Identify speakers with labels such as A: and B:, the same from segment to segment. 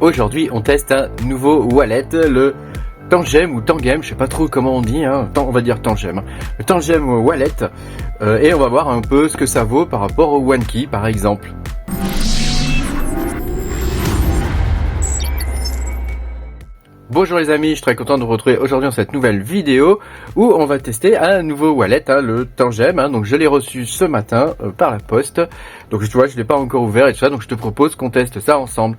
A: Aujourd'hui, on teste un nouveau wallet, le Tangem ou Tangem, je sais pas trop comment on dit, hein. On va dire Tangem. Le Tangem Wallet, et on va voir un peu ce que ça vaut par rapport au OneKey par exemple. Bonjour les amis, je suis très content de vous retrouver aujourd'hui dans cette nouvelle vidéo où on va tester un nouveau wallet, le Tangem. Donc je l'ai reçu ce matin par la poste, donc tu vois je l'ai pas encore ouvert et tout ça, donc je te propose qu'on teste ça ensemble.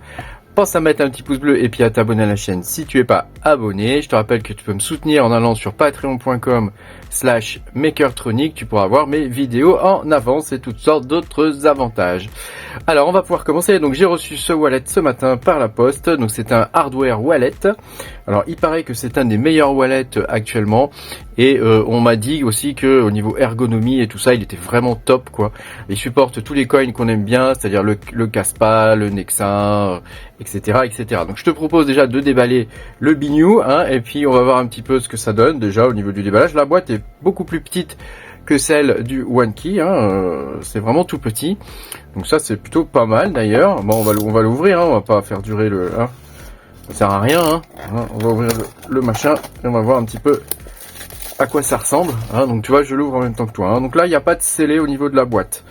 A: Pense à mettre un petit pouce bleu et puis à t'abonner à la chaîne si tu es pas abonné. Je te rappelle que tu peux me soutenir en allant sur patreon.com/makertronic. Tu pourras voir mes vidéos en avance et toutes sortes d'autres avantages. Alors on va pouvoir commencer. Donc j'ai reçu ce wallet ce matin par la poste. Donc c'est un hardware wallet. Alors il paraît que c'est un des meilleurs wallets actuellement. Et on m'a dit aussi que au niveau ergonomie et tout ça, il était vraiment top quoi. Il supporte tous les coins qu'on aime bien, c'est-à-dire le Kaspa, le Nexin, etc., etc. Donc je te propose déjà de déballer le bignou, et puis on va voir un petit peu ce que ça donne déjà au niveau du déballage. La boîte est beaucoup plus petite que celle du OneKey, c'est vraiment tout petit. Donc ça c'est plutôt pas mal d'ailleurs. Bon, on va l'ouvrir, on va pas faire durer le. Ça sert à rien. On va ouvrir le machin et on va voir un petit peu à quoi ça ressemble. Donc tu vois, je l'ouvre en même temps que toi. Donc là, il n'y a pas de scellé au niveau de la boîte.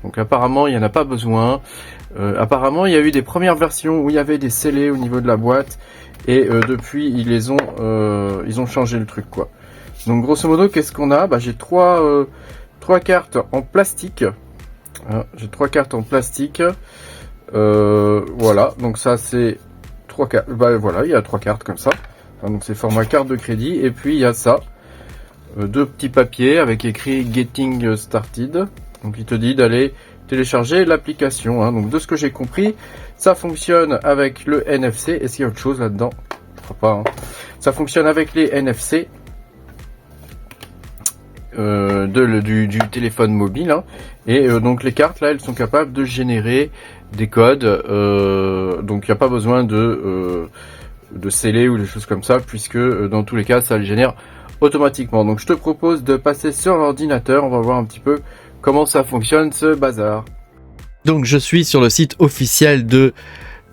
A: Donc apparemment, il n'y en a pas besoin. Apparemment, il y a eu des premières versions où il y avait des scellés au niveau de la boîte. Et depuis, ils ont changé le truc, quoi. Donc grosso modo, qu'est-ce qu'on a ? J'ai trois cartes en plastique. J'ai 3 cartes en plastique. Voilà, donc ça c'est 3 cartes. Voilà, il y a 3 cartes comme ça. Donc c'est format carte de crédit. Et puis il y a ça. 2 petits papiers avec écrit Getting Started. Donc il te dit d'aller télécharger l'application. Donc de ce que j'ai compris, ça fonctionne avec le NFC. Est-ce qu'il y a autre chose là-dedans ? Je crois pas. Ça fonctionne avec les NFC du téléphone mobile. Et donc les cartes là, elles sont capables de générer des codes. Donc il n'y a pas besoin de sceller ou des choses comme ça, puisque dans tous les cas, ça le génère automatiquement. Donc je te propose de passer sur l'ordinateur, on va voir un petit peu comment ça fonctionne ce bazar. Donc je suis sur le site officiel de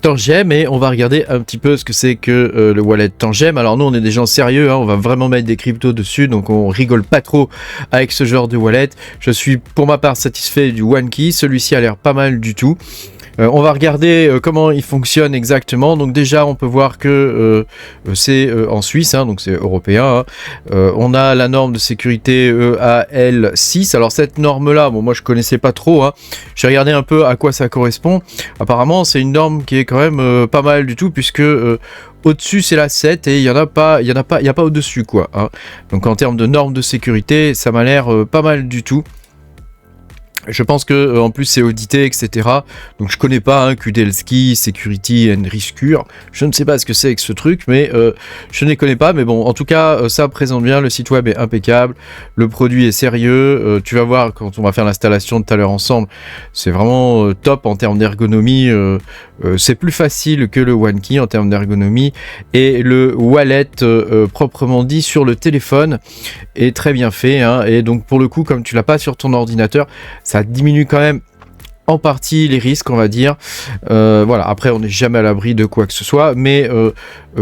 A: Tangem et on va regarder un petit peu ce que c'est que le wallet Tangem. Alors nous on est des gens sérieux, on va vraiment mettre des cryptos dessus, donc on rigole pas trop avec ce genre de wallet. Je suis pour ma part satisfait du OneKey, celui-ci a l'air pas mal du tout. On va regarder comment il fonctionne exactement. Donc déjà on peut voir que c'est en Suisse, donc c'est européen. On a la norme de sécurité EAL6. Alors cette norme là, bon moi je connaissais pas trop. J'ai regardé un peu à quoi ça correspond. Apparemment c'est une norme qui est quand même pas mal du tout, puisque au-dessus c'est la 7 et il y a pas au-dessus quoi. Donc en termes de normes de sécurité, ça m'a l'air pas mal du tout. Je pense que en plus c'est audité, etc. Donc je connais pas Kudelski, Security and Riscure. Je ne sais pas ce que c'est que ce truc, mais je ne les connais pas. Mais bon, en tout cas, ça présente bien. Le site web est impeccable. Le produit est sérieux. Tu vas voir quand on va faire l'installation tout à l'heure ensemble. C'est vraiment top en termes d'ergonomie. C'est plus facile que le OneKey en termes d'ergonomie. Et le wallet proprement dit sur le téléphone est très bien fait. Et donc pour le coup, comme tu l'as pas sur ton ordinateur, ça diminue quand même en partie les risques, on va dire. Voilà, après on n'est jamais à l'abri de quoi que ce soit, mais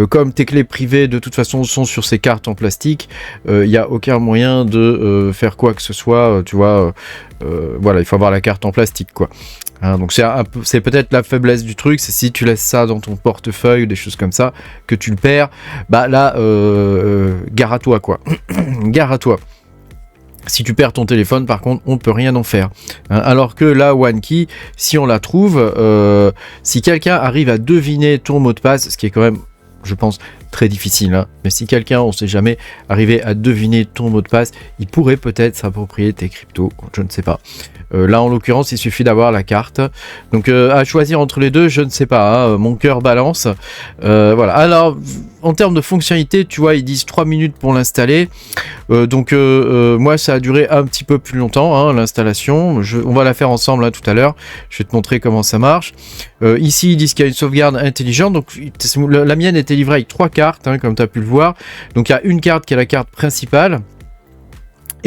A: comme tes clés privées de toute façon sont sur ces cartes en plastique, il n'y a aucun moyen de faire quoi que ce soit, tu vois. Voilà, il faut avoir la carte en plastique quoi. Donc c'est peut-être la faiblesse du truc, c'est si tu laisses ça dans ton portefeuille ou des choses comme ça, que tu le perds, là, gare à toi quoi. Gare à toi. Si tu perds ton téléphone, par contre, on peut rien en faire. Alors que la OneKey, si on la trouve, si quelqu'un arrive à deviner ton mot de passe, ce qui est quand même, je pense, très difficile, mais si quelqu'un, on sait jamais, arrivait à deviner ton mot de passe, il pourrait peut-être s'approprier tes cryptos, je ne sais pas. Là, en l'occurrence, il suffit d'avoir la carte. Donc, à choisir entre les deux, je ne sais pas. Mon cœur balance. Voilà. Alors, en termes de fonctionnalité, tu vois, ils disent 3 minutes pour l'installer. Donc, moi, ça a duré un petit peu plus longtemps, l'installation. On va la faire ensemble tout à l'heure. Je vais te montrer comment ça marche. Ici, ils disent qu'il y a une sauvegarde intelligente. Donc, la mienne était livrée avec 3 cartes, comme tu as pu le voir. Donc, il y a une carte qui est la carte principale.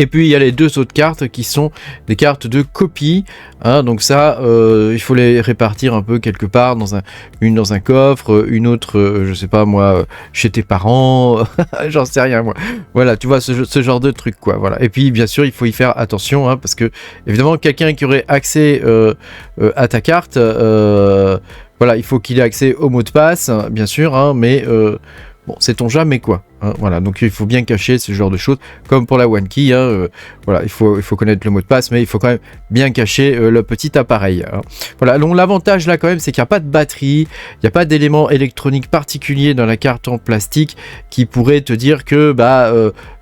A: Et puis il y a les deux autres cartes qui sont des cartes de copie, hein, donc ça il faut les répartir un peu quelque part une dans un coffre, une autre je sais pas moi chez tes parents, j'en sais rien moi. Voilà, tu vois ce genre de truc quoi. Voilà. Et puis bien sûr il faut y faire attention, hein, parce que évidemment quelqu'un qui aurait accès à ta carte, voilà, il faut qu'il ait accès au mot de passe, hein, bien sûr, hein, mais bon, sait-on jamais quoi. Hein, voilà, donc il faut bien cacher ce genre de choses, comme pour la OneKey. Hein, voilà, il faut connaître le mot de passe, mais il faut quand même bien cacher le petit appareil. Hein. Voilà, donc l'avantage là quand même, c'est qu'il n'y a pas de batterie, il n'y a pas d'éléments électroniques particuliers dans la carte en plastique qui pourrait te dire que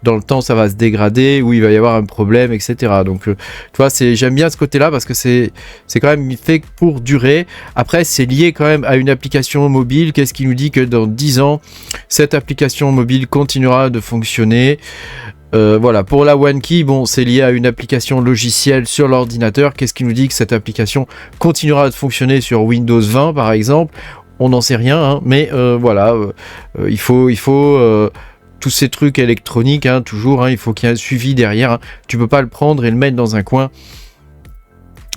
A: dans le temps ça va se dégrader ou il va y avoir un problème, etc. Donc tu vois, j'aime bien ce côté-là parce que c'est quand même fait pour durer. Après, c'est lié quand même à une application mobile. Qu'est-ce qui nous dit que dans 10 ans, cette application mobile continuera de fonctionner? Voilà, pour la OneKey, bon, c'est lié à une application logicielle sur l'ordinateur. Qu'est-ce qui nous dit que cette application continuera de fonctionner sur Windows 20 par exemple? On n'en sait rien, hein, mais voilà, il faut tous ces trucs électroniques, hein, toujours, hein, il faut qu'il y ait un suivi derrière. Hein. Tu peux pas le prendre et le mettre dans un coin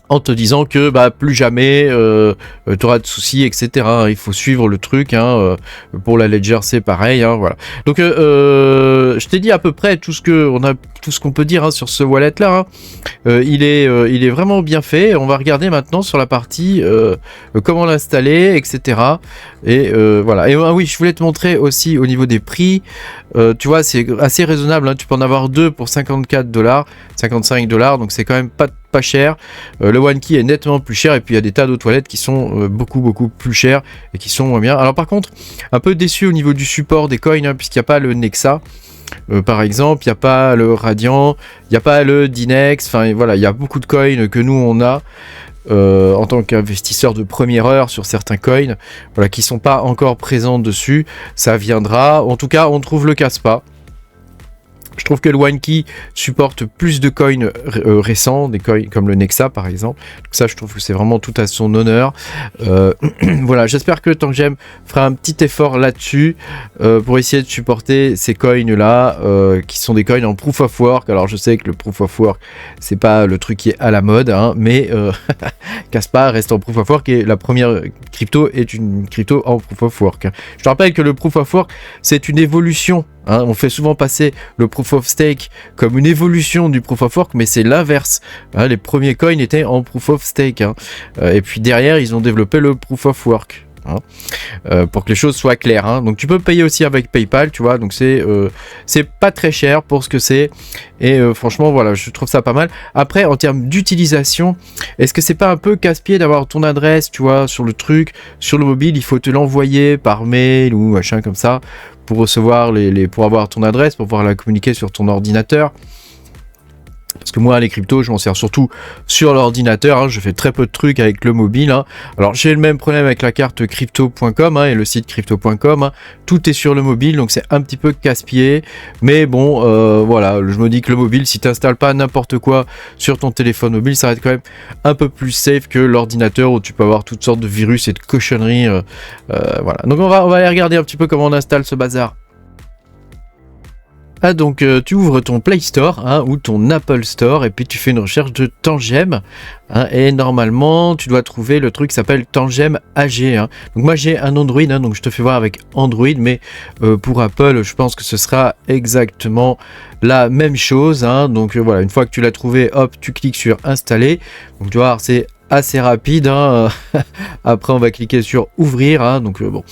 A: en te disant que plus jamais tu auras de soucis, etc. Il faut suivre le truc, hein, pour la Ledger c'est pareil, hein, voilà. Donc je t'ai dit à peu près tout ce qu'on peut dire, hein, sur ce wallet là. Hein. Il est vraiment bien fait. On va regarder maintenant sur la partie comment l'installer, etc. Et voilà. Et oui, je voulais te montrer aussi au niveau des prix. Tu vois, c'est assez raisonnable, hein. Tu peux en avoir deux pour $54, $55, donc c'est quand même pas cher. Le OneKey est nettement plus cher, et puis il y a des tas d'autres toilettes qui sont beaucoup plus chères et qui sont moins bien. Alors par contre, un peu déçu au niveau du support des coins, hein, puisqu'il n'y a pas le Nexa. Par exemple, il n'y a pas le Radiant, il n'y a pas le Dynex, enfin voilà, il y a beaucoup de coins que nous on a en tant qu'investisseur de première heure sur certains coins, voilà, qui sont pas encore présents dessus. Ça viendra, en tout cas on trouve le casse-pas. Je trouve que le OneKey supporte plus de coins récents, des coins comme le Nexa par exemple. Donc ça, je trouve que c'est vraiment tout à son honneur. Voilà, j'espère que Tangem fera un petit effort là-dessus pour essayer de supporter ces coins-là, qui sont des coins en Proof of Work. Alors je sais que le Proof of Work, c'est pas le truc qui est à la mode, hein, mais Caspar reste en Proof of Work et la première crypto est une crypto en Proof of Work. Je te rappelle que le Proof of Work, c'est une évolution. Hein, on fait souvent passer le Proof of Stake comme une évolution du Proof of Work, mais c'est l'inverse. Hein, les premiers coins étaient en Proof of Stake. Hein, et puis derrière, ils ont développé le Proof of Work. Hein, pour que les choses soient claires. Hein. Donc tu peux payer aussi avec PayPal, tu vois. Donc c'est pas très cher pour ce que c'est. Et franchement, voilà, je trouve ça pas mal. Après, en termes d'utilisation, est-ce que c'est pas un peu casse-pied d'avoir ton adresse, tu vois, sur le truc, sur le mobile, il faut te l'envoyer par mail ou machin comme ça pour recevoir pour avoir ton adresse, pour pouvoir la communiquer sur ton ordinateur. Parce que moi, les cryptos, je m'en sers surtout sur l'ordinateur. Hein, je fais très peu de trucs avec le mobile. Hein. Alors, j'ai le même problème avec la carte crypto.com, hein, et le site crypto.com. Hein. Tout est sur le mobile, donc c'est un petit peu casse-pied. Mais bon, voilà, je me dis que le mobile, si tu n'installes pas n'importe quoi sur ton téléphone mobile, ça va être quand même un peu plus safe que l'ordinateur où tu peux avoir toutes sortes de virus et de cochonneries. Voilà. Donc, on va aller regarder un petit peu comment on installe ce bazar. Ah, donc tu ouvres ton Play Store, hein, ou ton Apple Store, et puis tu fais une recherche de Tangem, hein, et normalement tu dois trouver le truc qui s'appelle Tangem AG. Hein. Donc moi j'ai un Android, hein, donc je te fais voir avec Android, mais pour Apple je pense que ce sera exactement la même chose. Hein. Donc voilà, une fois que tu l'as trouvé, hop, tu cliques sur installer. Donc tu vois, c'est assez rapide. Hein. Après on va cliquer sur ouvrir. Hein. Donc bon,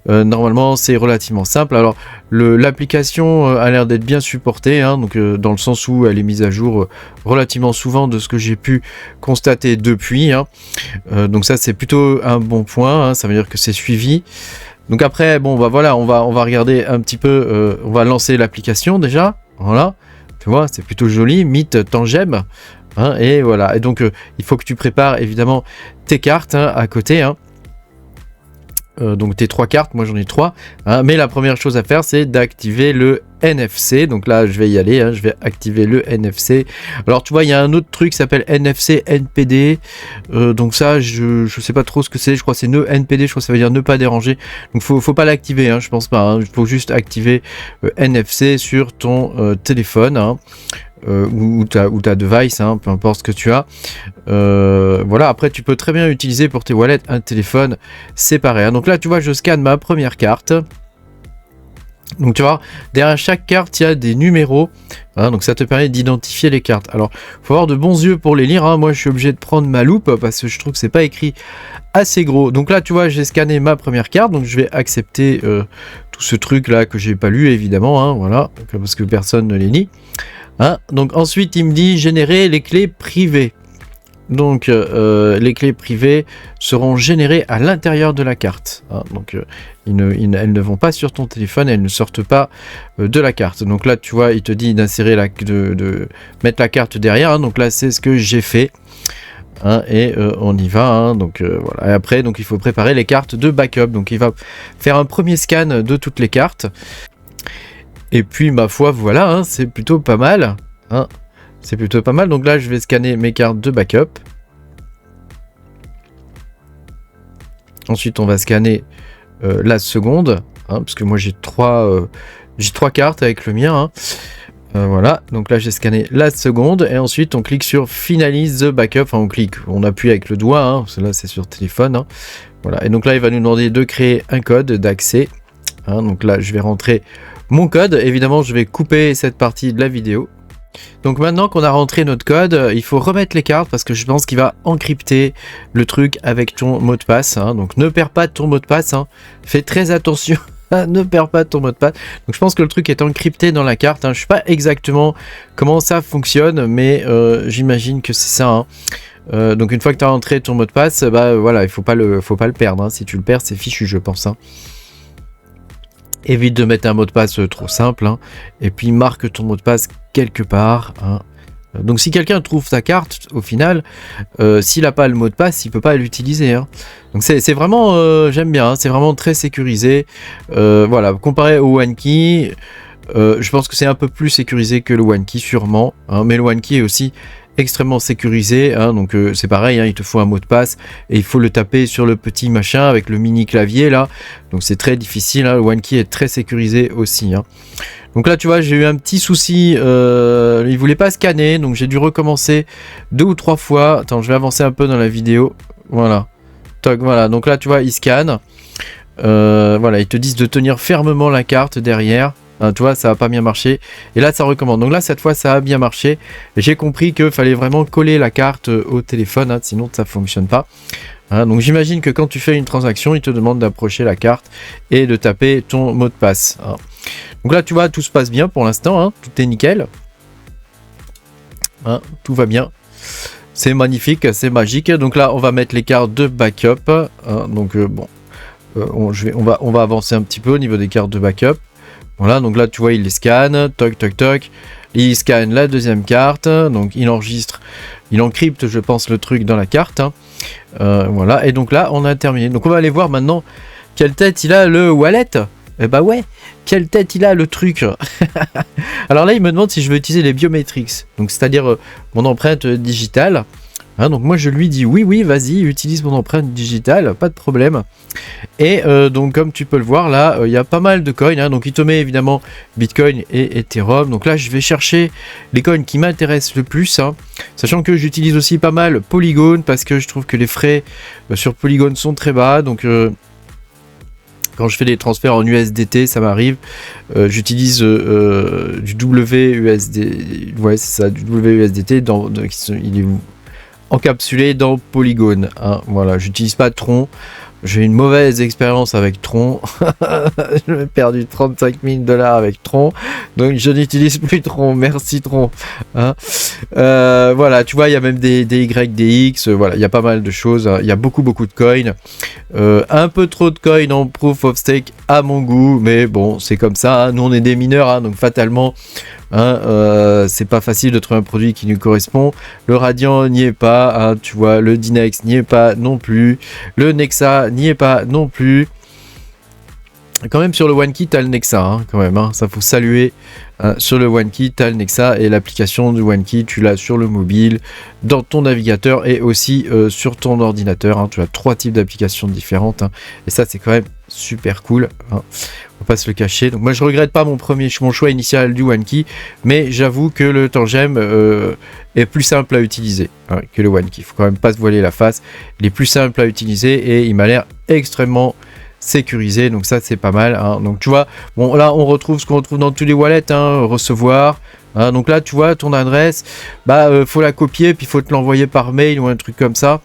A: normalement c'est relativement simple. Alors l'application a l'air d'être bien supportée, hein, donc dans le sens où elle est mise à jour relativement souvent de ce que j'ai pu constater depuis. Hein. Donc ça c'est plutôt un bon point. Hein. Ça veut dire que c'est suivi. Donc après bon bah voilà, on va regarder un petit peu. On va lancer l'application déjà. Voilà, tu vois, c'est plutôt joli. Meet Tangem. Hein, et voilà, et donc il faut que tu prépares évidemment tes cartes, hein, à côté. Hein. Donc tes 3 cartes, moi j'en ai 3. Hein, mais la première chose à faire, c'est d'activer le NFC. Donc là, je vais y aller. Hein, je vais activer le NFC. Alors tu vois, il y a un autre truc qui s'appelle NFC NPD. Donc ça, je sais pas trop ce que c'est. Je crois que c'est NPD. Je crois que ça veut dire ne pas déranger. Donc faut pas l'activer. Hein, je pense pas. Hein, il faut juste activer NFC sur ton téléphone. Hein. ou ta device, hein, peu importe ce que tu as. Voilà, après tu peux très bien utiliser pour tes wallets un téléphone séparé, hein. Donc là tu vois, je scanne ma première carte. Donc tu vois, derrière chaque carte, il y a des numéros, hein, donc ça te permet d'identifier les cartes. Alors, faut avoir de bons yeux pour les lire, hein. Moi je suis obligé de prendre ma loupe parce que je trouve que c'est pas écrit assez gros. Donc là tu vois, j'ai scanné ma première carte, donc je vais accepter tout ce truc là que j'ai pas lu évidemment, hein, voilà, parce que personne ne les lit. Hein. Donc ensuite il me dit générer les clés privées. Donc les clés privées seront générées à l'intérieur de la carte, hein. Donc elles ne vont pas sur ton téléphone, elles ne sortent pas de la carte. Donc là tu vois, il te dit d'insérer de mettre la carte derrière, hein. Donc là c'est ce que j'ai fait, hein, et on y va, hein. Donc voilà. Et après donc il faut préparer les cartes de backup. Donc il va faire un premier scan de toutes les cartes. Et puis ma foi voilà, hein, c'est plutôt pas mal, hein. C'est plutôt pas mal. Donc là, je vais scanner mes cartes de backup. Ensuite, on va scanner la seconde, hein, parce que moi j'ai trois cartes avec le mien, hein. Voilà. Donc là, j'ai scanné la seconde et ensuite on clique sur Finalize the backup. Enfin, on appuie avec le doigt, hein, parce que là c'est sur téléphone, hein. Voilà. Et donc là, il va nous demander de créer un code d'accès, hein. Donc là, je vais rentrer mon code. Évidemment, je vais couper cette partie de la vidéo. Donc maintenant qu'on a rentré notre code, il faut remettre les cartes parce que je pense qu'il va encrypter le truc avec ton mot de passe, hein. Donc ne perds pas ton mot de passe, hein. Fais très attention, ne perds pas ton mot de passe. Donc je pense que le truc est encrypté dans la carte, hein. Je sais pas exactement comment ça fonctionne, mais j'imagine que c'est ça, hein. Donc une fois que tu as rentré ton mot de passe, bah voilà, il faut pas le perdre, hein. Si tu le perds, c'est fichu, je pense, hein. Évite de mettre un mot de passe trop simple, hein. Et puis marque ton mot de passe quelque part, hein. Donc si quelqu'un trouve ta carte au final, s'il n'a pas le mot de passe, il peut pas l'utiliser, hein. Donc c'est vraiment, j'aime bien, hein. C'est vraiment très sécurisé, voilà, comparé au OneKey, je pense que c'est un peu plus sécurisé que le OneKey sûrement, hein. Mais le OneKey est aussi extrêmement sécurisé, hein. Donc c'est pareil, hein, il te faut un mot de passe et il faut le taper sur le petit machin avec le mini clavier là, donc c'est très difficile, hein. Le OneKey est très sécurisé aussi, hein. Donc là tu vois, j'ai eu un petit souci, il voulait pas scanner, donc j'ai dû recommencer 2 ou 3 fois. Attends, je vais avancer un peu dans la vidéo, voilà. Toc, voilà, donc là tu vois, il scanne, voilà, ils te disent de tenir fermement la carte derrière. Hein, tu vois, ça va pas bien marcher. Et là, ça recommande. Donc là, cette fois, ça a bien marché. J'ai compris qu'il fallait vraiment coller la carte au téléphone, hein, sinon ça fonctionne pas. Hein, donc j'imagine que quand tu fais une transaction, il te demande d'approcher la carte et de taper ton mot de passe, hein. Donc là, tu vois, tout se passe bien pour l'instant, hein, tout est nickel. Hein, tout va bien. C'est magnifique, c'est magique. Donc là, on va mettre les cartes de backup. Hein, donc bon, on va avancer un petit peu au niveau des cartes de backup. Voilà, donc là tu vois, il les scanne, toc toc toc, il scanne la deuxième carte, donc il enregistre, il encrypte je pense le truc dans la carte, hein. Voilà, et donc là on a terminé. Donc on va aller voir maintenant quelle tête il a le wallet. Eh bah ouais, quelle tête il a le truc. Alors là il me demande si je veux utiliser les biometrics, donc c'est-à-dire mon empreinte digitale. Hein, donc moi je lui dis oui, vas-y, utilise mon empreinte digitale, pas de problème. Et donc comme tu peux le voir là, il y a pas mal de coins, hein. Donc il te met évidemment Bitcoin et Ethereum. Donc là je vais chercher les coins qui m'intéressent le plus, hein. Sachant que j'utilise aussi pas mal Polygon parce que je trouve que les frais sur Polygon sont très bas. Donc quand je fais des transferts en USDT, ça m'arrive, j'utilise du WUSD, ouais c'est ça, du WUSDT, il est encapsulé dans Polygon, hein. Voilà, j'utilise pas Tron, j'ai une mauvaise expérience avec Tron. J'ai perdu 35 000 $ avec Tron, donc je n'utilise plus Tron, merci Tron, hein. Voilà, tu vois, il y a même des Y, des X, voilà, il y a pas mal de choses, hein. Il y a beaucoup de coins, un peu trop de coins en Proof of Stake à mon goût, mais bon, c'est comme ça, hein. Nous on est des mineurs, hein, donc fatalement, hein, c'est pas facile de trouver un produit qui nous correspond. Le Radiant n'y est pas, hein, tu vois, le Dynex n'y est pas non plus, le Nexa n'y est pas non plus. Quand même sur le OneKey t'as le Nexa, hein, quand même, hein, ça faut saluer, hein. Sur le OneKey t'as le Nexa et l'application du OneKey tu l'as sur le mobile, dans ton navigateur et aussi sur ton ordinateur, hein. Tu as 3 types d'applications différentes, hein, et ça c'est quand même super cool, hein. va pas se le cacher. Donc moi je regrette pas mon choix initial du OneKey, mais j'avoue que le Tangem est plus simple à utiliser hein, que le OneKey. Faut quand même pas se voiler la face. Il est plus simple à utiliser et il m'a l'air extrêmement sécurisé, donc ça c'est pas mal hein. Donc tu vois, bon là on retrouve ce qu'on retrouve dans tous les wallets hein, recevoir hein. Donc là tu vois ton adresse, faut la copier puis faut te l'envoyer par mail ou un truc comme ça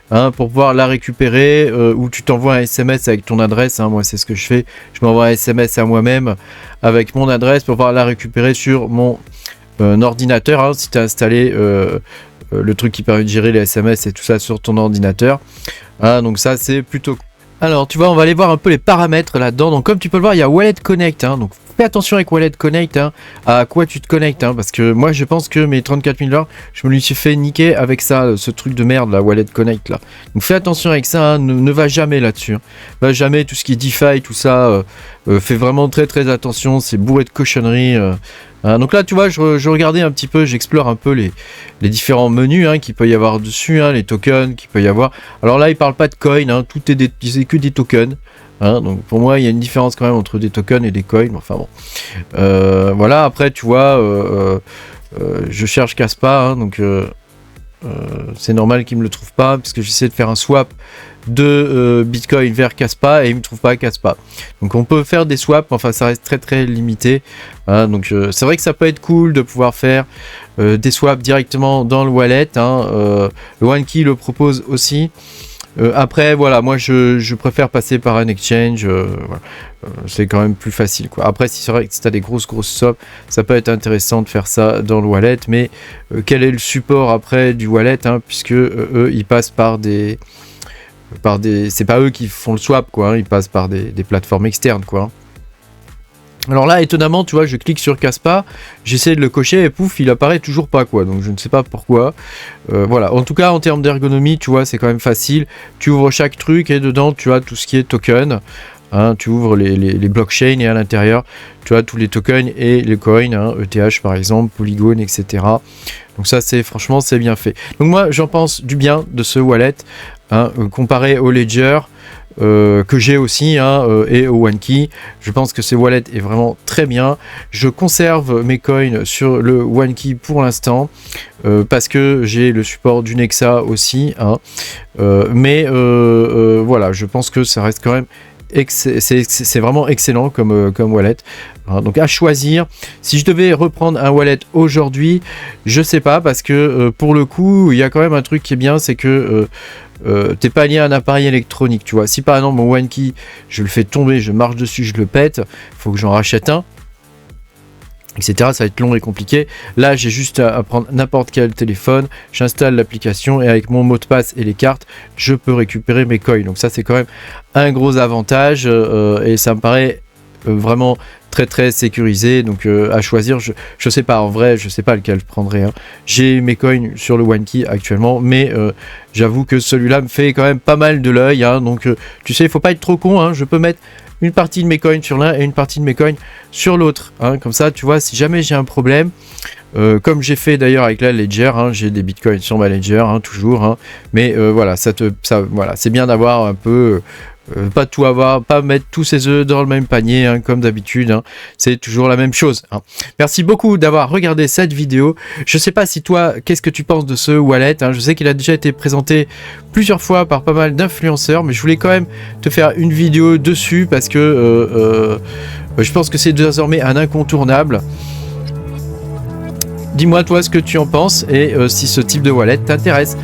A: hein, pour pouvoir la récupérer ou tu t'envoies un SMS avec ton adresse hein. Moi c'est ce que je fais, je m'envoie un SMS à moi-même avec mon adresse pour pouvoir la récupérer sur mon ordinateur hein, si tu as installé le truc qui permet de gérer les SMS et tout ça sur ton ordinateur hein. Donc ça c'est plutôt. Alors tu vois, on va aller voir un peu les paramètres là-dedans. Donc comme tu peux le voir, il y a Wallet Connect hein. Donc fais attention avec Wallet Connect hein, à quoi tu te connectes hein, parce que moi je pense que mes 34 000 $, je me lui suis fait niquer avec ça, ce truc de merde là, Wallet Connect là. Donc fais attention avec ça hein, ne va jamais là-dessus hein. Va jamais, tout ce qui est DeFi, tout ça, fais vraiment très très attention, c'est bourré de cochonneries hein. Donc là tu vois, je regardais un petit peu, j'explore un peu les différents menus hein, qu'il peut y avoir dessus hein, les tokens qu'il peut y avoir. Alors là il parle pas de coin hein, tout est c'est que des tokens hein. Donc pour moi il y a une différence quand même entre des tokens et des coins, enfin bon voilà. Après tu vois je cherche Kaspa hein, donc c'est normal qu'il me le trouve pas puisque j'essaie de faire un swap de Bitcoin vers Kaspa et il me trouve pas Kaspa. Donc on peut faire des swaps, enfin ça reste très très limité hein. Donc c'est vrai que ça peut être cool de pouvoir faire des swaps directement dans le wallet hein. Le OneKey le propose aussi. Après voilà, moi je préfère passer par un exchange voilà. C'est quand même plus facile quoi. Après si c'est vrai que si tu as des grosses swaps, ça peut être intéressant de faire ça dans le wallet, mais quel est le support après du wallet hein, puisque eux ils passent par des c'est pas eux qui font le swap quoi hein, ils passent par des plateformes externes quoi. Alors là étonnamment tu vois, je clique sur Kaspa, j'essaie de le cocher et pouf il apparaît toujours pas quoi, donc je ne sais pas pourquoi. Voilà, en tout cas en termes d'ergonomie tu vois c'est quand même facile, tu ouvres chaque truc et dedans tu as tout ce qui est token hein, tu ouvres les blockchains et à l'intérieur tu as tous les tokens et les coins hein, ETH par exemple, Polygon etc. Donc ça c'est franchement c'est bien fait. Donc moi j'en pense du bien de ce wallet hein, comparé au Ledger que j'ai aussi hein, et au OneKey. Je pense que ce wallet est vraiment très bien. Je conserve mes coins sur le OneKey pour l'instant parce que j'ai le support du Nexa aussi hein. Mais voilà, je pense que ça reste quand même c'est vraiment excellent comme wallet hein. Donc à choisir, si je devais reprendre un wallet aujourd'hui, je sais pas parce que pour le coup il y a quand même un truc qui est bien, c'est que t'es pas lié à un appareil électronique tu vois. Si par exemple mon OneKey je le fais tomber, je marche dessus, je le pète, faut que j'en rachète un etc. Ça va être long et compliqué. Là j'ai juste à prendre n'importe quel téléphone, j'installe l'application et avec mon mot de passe et les cartes je peux récupérer mes coins. Donc ça c'est quand même un gros avantage et ça me paraît vraiment très très sécurisé. Donc à choisir, je sais pas en vrai, je sais pas lequel je prendrais hein. J'ai mes coins sur le OneKey actuellement, mais j'avoue que celui-là me fait quand même pas mal de l'œil hein. Donc tu sais, il faut pas être trop con hein. Je peux mettre une partie de mes coins sur l'un et une partie de mes coins sur l'autre hein. Comme ça tu vois, si jamais j'ai un problème comme j'ai fait d'ailleurs avec la Ledger hein, j'ai des bitcoins sur ma Ledger hein, toujours hein. Mais voilà, voilà, c'est bien d'avoir un peu pas tout avoir, pas mettre tous ses œufs dans le même panier hein, comme d'habitude hein. C'est toujours la même chose hein. Merci beaucoup d'avoir regardé cette vidéo. Je sais pas si toi qu'est-ce que tu penses de ce wallet hein. Je sais qu'il a déjà été présenté plusieurs fois par pas mal d'influenceurs, mais je voulais quand même te faire une vidéo dessus parce que je pense que c'est désormais un incontournable. Dis-moi toi ce que tu en penses et si ce type de wallet t'intéresse.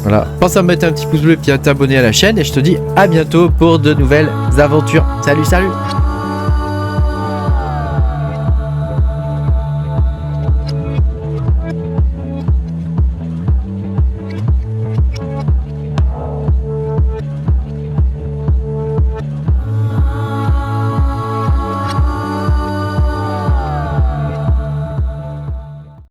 A: Voilà, pense à me mettre un petit pouce bleu et à t'abonner à la chaîne et je te dis à bientôt pour de nouvelles aventures. Salut, salut!